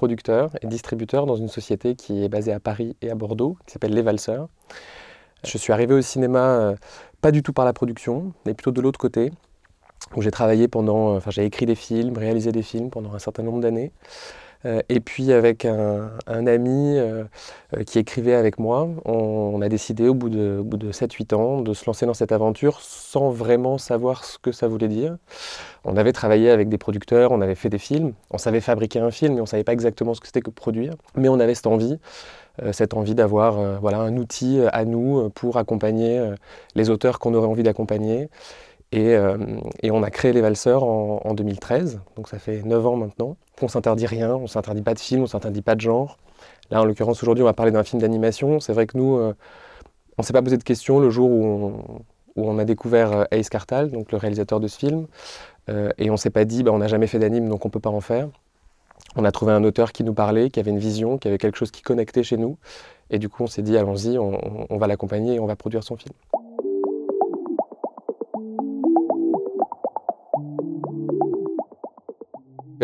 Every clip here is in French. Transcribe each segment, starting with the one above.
producteur et distributeur dans une société qui est basée à Paris et à Bordeaux, qui s'appelle Les Valseurs. Je suis arrivé au cinéma pas du tout par la production, mais plutôt de l'autre côté, où j'ai travaillé j'ai écrit des films, réalisé des films pendant un certain nombre d'années. Et puis avec un ami qui écrivait avec moi, on a décidé au bout de 7-8 ans de se lancer dans cette aventure sans vraiment savoir ce que ça voulait dire. On avait travaillé avec des producteurs, on avait fait des films, on savait fabriquer un film mais on ne savait pas exactement ce que c'était que produire. Mais on avait cette envie d'avoir un outil à nous pour accompagner les auteurs qu'on aurait envie d'accompagner. Et on a créé Les Valseurs en 2013, donc ça fait 9 ans maintenant. On ne s'interdit rien, on ne s'interdit pas de film, on ne s'interdit pas de genre. Là, en l'occurrence, aujourd'hui, on va parler d'un film d'animation. C'est vrai que nous, on ne s'est pas posé de questions le jour où on a découvert Ace Kartal, donc le réalisateur de ce film. Et on ne s'est pas dit, on n'a jamais fait d'anime, donc on ne peut pas en faire. On a trouvé un auteur qui nous parlait, qui avait une vision, qui avait quelque chose qui connectait chez nous. Et du coup, on s'est dit, allons-y, on va l'accompagner et on va produire son film.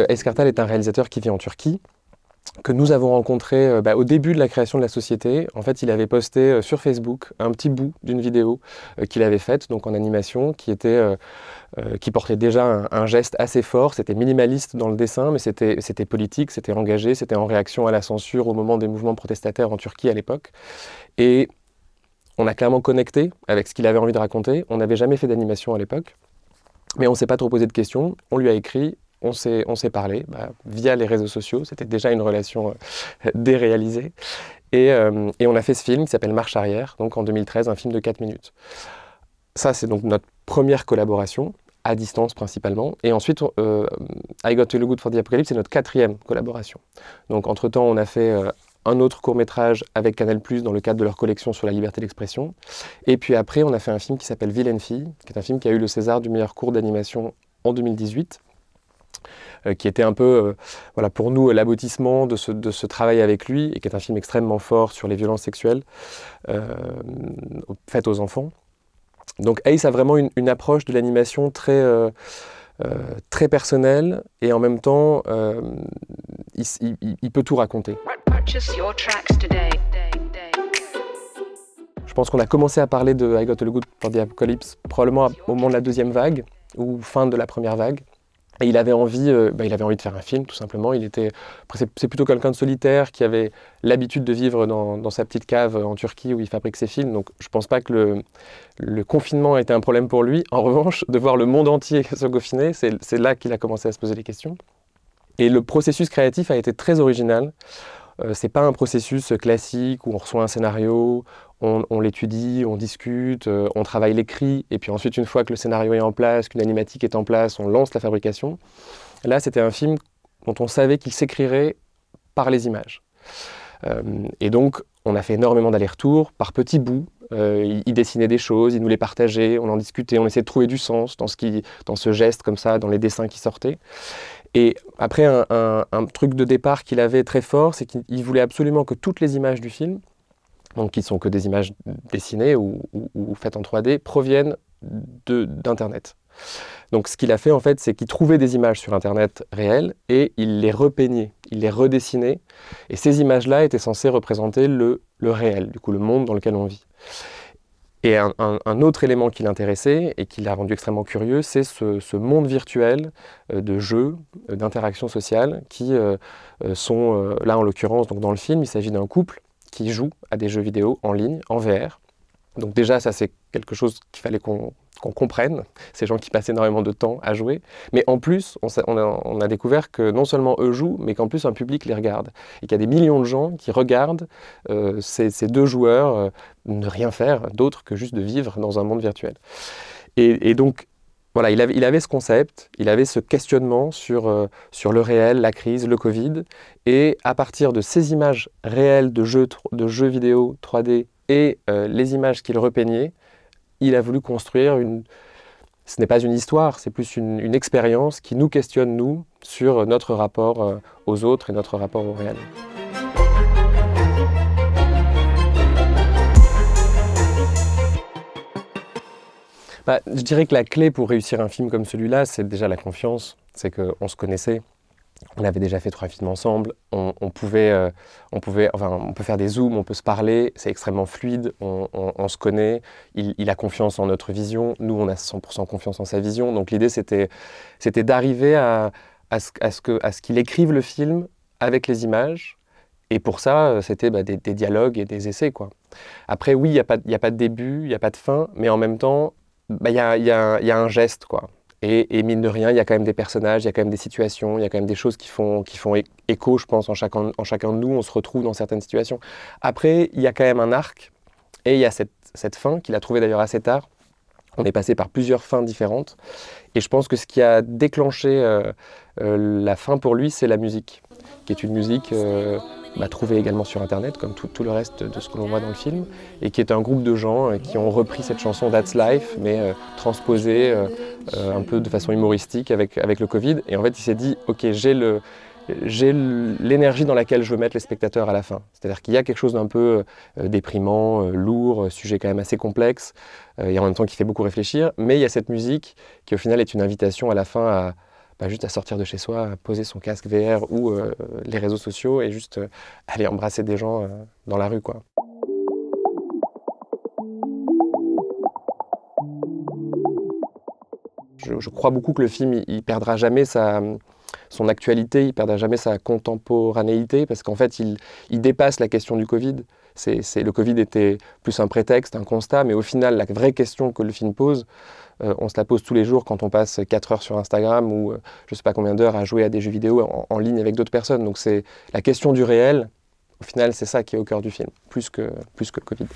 Ace Kartal est un réalisateur qui vit en Turquie, que nous avons rencontré au début de la création de la société. En fait, il avait posté sur Facebook un petit bout d'une vidéo qu'il avait faite, donc en animation, qui portait déjà un geste assez fort. C'était minimaliste dans le dessin, mais c'était politique, c'était engagé, c'était en réaction à la censure au moment des mouvements protestataires en Turquie à l'époque. Et on a clairement connecté avec ce qu'il avait envie de raconter. On n'avait jamais fait d'animation à l'époque, mais on ne s'est pas trop posé de questions. On lui a écrit. On s'est parlé via les réseaux sociaux, c'était déjà une relation déréalisée. Et on a fait ce film qui s'appelle Marche arrière, donc en 2013, un film de 4 minutes. Ça, c'est donc notre première collaboration, à distance principalement. Et ensuite, I Got to Look Good for the Apocalypse, c'est notre 4e collaboration. Donc entre-temps, on a fait un autre court-métrage avec Canal+, dans le cadre de leur collection sur la liberté d'expression. Et puis après, on a fait un film qui s'appelle Vilaine fille, qui est un film qui a eu le César du meilleur court d'animation en 2018. Qui était un peu, pour nous, l'aboutissement de ce travail avec lui, et qui est un film extrêmement fort sur les violences sexuelles faites aux enfants. Donc Ace a vraiment une approche de l'animation très personnelle, et en même temps, il peut tout raconter. Je pense qu'on a commencé à parler de I Got to Look Good for the Apocalypse probablement au moment de la 2e vague, ou fin de la 1re vague. Et il avait envie de faire un film, tout simplement. C'est plutôt quelqu'un de solitaire qui avait l'habitude de vivre dans sa petite cave en Turquie où il fabrique ses films. Donc je ne pense pas que le confinement a été un problème pour lui. En revanche, de voir le monde entier se confiner, c'est là qu'il a commencé à se poser des questions. Et le processus créatif a été très original. C'est pas un processus classique où on reçoit un scénario, on l'étudie, on discute, on travaille l'écrit, et puis ensuite, une fois que le scénario est en place, qu'une animatique est en place, on lance la fabrication. Là, c'était un film dont on savait qu'il s'écrirait par les images. Et donc, on a fait énormément d'allers-retours, par petits bouts. Il dessinait des choses, il nous les partageait, on en discutait, on essayait de trouver du sens dans ce geste comme ça, dans les dessins qui sortaient. Et après, un truc de départ qu'il avait très fort, c'est qu'il voulait absolument que toutes les images du film, donc qui ne sont que des images dessinées ou faites en 3D, proviennent d'Internet. Donc ce qu'il a fait en fait, c'est qu'il trouvait des images sur Internet réelles et il les repeignait, il les redessinait. Et ces images-là étaient censées représenter le réel, du coup le monde dans lequel on vit. Et un autre élément qui l'intéressait et qui l'a rendu extrêmement curieux, c'est ce monde virtuel de jeux, d'interactions sociales qui sont, là en l'occurrence, donc dans le film, il s'agit d'un couple qui joue à des jeux vidéo en ligne, en VR. Donc déjà, ça c'est quelque chose qu'il fallait qu'on comprenne, ces gens qui passent énormément de temps à jouer. Mais en plus, on a découvert que non seulement eux jouent, mais qu'en plus un public les regarde. Et qu'il y a des millions de gens qui regardent ces deux joueurs ne rien faire d'autre que juste de vivre dans un monde virtuel. Et donc, voilà, il avait ce concept, il avait ce questionnement sur le réel, la crise, le Covid. Et à partir de ces images réelles de jeux vidéo 3D et les images qu'il repeignait, il a voulu construire ce n'est pas une histoire, c'est plus une expérience qui nous questionne, nous, sur notre rapport aux autres et notre rapport au réel. Je dirais que la clé pour réussir un film comme celui-là, c'est déjà la confiance, c'est qu'on se connaissait. On avait déjà fait 3 films ensemble, on peut faire des zooms, on peut se parler, c'est extrêmement fluide, on se connaît, il a confiance en notre vision, nous on a 100% confiance en sa vision. Donc l'idée c'était d'arriver à ce qu'il écrive le film avec les images. Et pour ça, c'était des dialogues et des essais, quoi. Après, oui, il n'y a pas de début, il n'y a pas de fin, mais en même temps, il y a un geste, quoi. Et mine de rien, il y a quand même des personnages, il y a quand même des situations, il y a quand même des choses qui font écho, je pense, en chacun de nous. On se retrouve dans certaines situations. Après, il y a quand même un arc, et il y a cette fin qu'il a trouvée d'ailleurs assez tard. On est passé par plusieurs fins différentes. Et je pense que ce qui a déclenché la fin pour lui, c'est la musique, qui est une musique trouvée également sur Internet, comme tout le reste de ce que l'on voit dans le film, et qui est un groupe de gens qui ont repris cette chanson That's Life, mais transposée un peu de façon humoristique avec le Covid. Et en fait, il s'est dit, ok, j'ai l'énergie dans laquelle je veux mettre les spectateurs à la fin. C'est-à-dire qu'il y a quelque chose d'un peu déprimant, lourd, sujet quand même assez complexe, et en même temps qui fait beaucoup réfléchir, mais il y a cette musique qui au final est une invitation à la fin juste à sortir de chez soi, à poser son casque VR ou les réseaux sociaux et juste aller embrasser des gens dans la rue, quoi. Je crois beaucoup que le film, il perdra jamais son actualité, il perdra jamais sa contemporanéité, parce qu'en fait, il dépasse la question du Covid. Le Covid était plus un prétexte, un constat, mais au final, la vraie question que le film pose, on se la pose tous les jours quand on passe 4 heures sur Instagram ou je ne sais pas combien d'heures à jouer à des jeux vidéo en ligne avec d'autres personnes. Donc c'est la question du réel, au final, c'est ça qui est au cœur du film, plus que le Covid.